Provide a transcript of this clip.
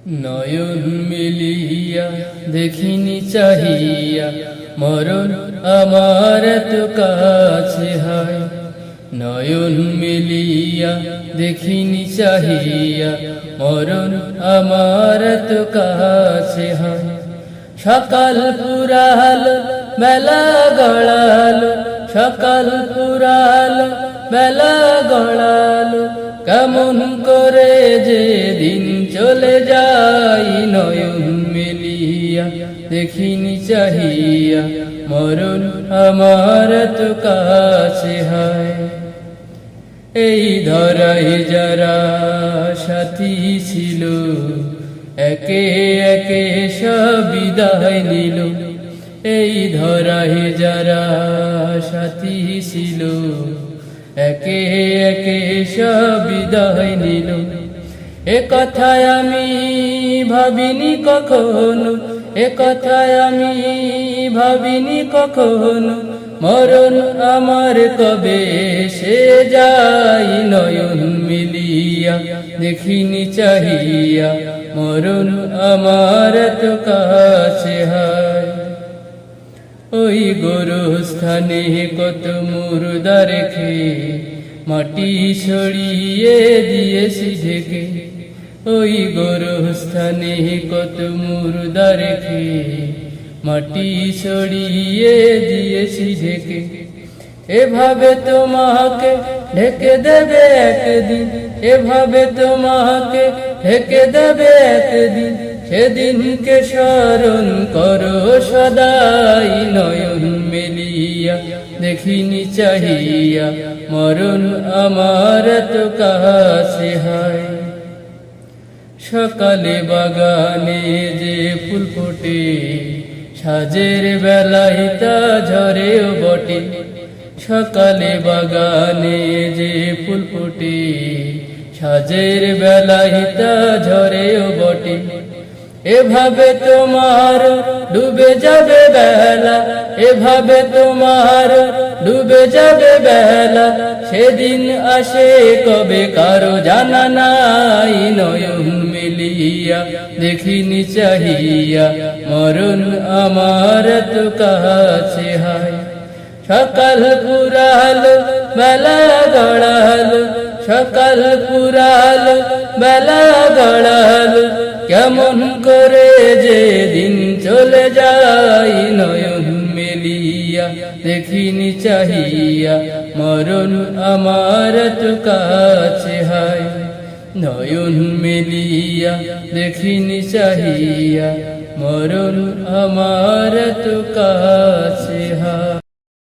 নয়ন মিলিয়া দেখিনি চাহিয়া মরণ আমার এত কাছে হয়। নয়ন মিলিয়া দেখিনি চাহিয়া মরণ আমার এত কাছে হয়। সকাল পুরাল বেলা গড়াল, সকাল পুরাল বেলা গড়াল, কেমন করে যে দিন চলে যাই। নয়ন মেলিয়া দেখিনি চাহিয়া মরণ আমার তো কাছে হয়। এই ধরাই যারা সাথী ছিল, একে একে সব বিদায় নিল। এই ধরাই যারা সাথী ছিল, একে একে সব বিদায় নিল। এ কথায় আমি ভাবিনি কখনো, এ কথায় আমি ভাবিনি কখনো, মরণ আমার কবে সে যাই। নয়ন মিলিয়া দেখিনি চাহিয়া মরণ আমার তো কাছে হয়। ওই গোরস্থানে কত মুর্দা রেখে মাটি ছড়িয়ে দিয়েছি ঢেকে। ওই গোরস্থানে কত মুর্দা রেখে মাটি ছড়িয়ে দিয়েছি ঢেকে। এভাবে তোমাকে ঢেকে দেবে একদিন, এভাবে তোমাকে ঢেকে দেবে একদিন, সেদিনকে স্মরণ করো সদাই। নয়ন মেলিয়া দেখিনি চাহিয়া মরণ আমার তো কাছে হয়। সকালে বাগানে যে ফুল ফোটে, সাজের বেলায় তা ঝরেও বটে। সকালে বাগানে যে ফুল ফোটে, সাজের বেলায় তা ঝরেও বটে। এভাবে তোমার ডুবে যাবে বেলা, এভাবে তোমার ডুবে যাবে বেলা, সেদিন আসে কবে কারো জানা নাই। নয়ন মিলিয়া দেখিনি চাহিয়া মরণ আমার তো কাছে হয়। সকাল পুরাল বেলা গড়াল, সকাল পুরাল বেলা গড়াল, কেমন করে যে দিন চলে যাই। নয়ন মেলিয়া দেখিনি চাহিয়া মরণ আমার তো কাছে হয়। নয়ন মেলিয়া দেখিনি চাহিয়া মরণ আমার তো কাছে হয়।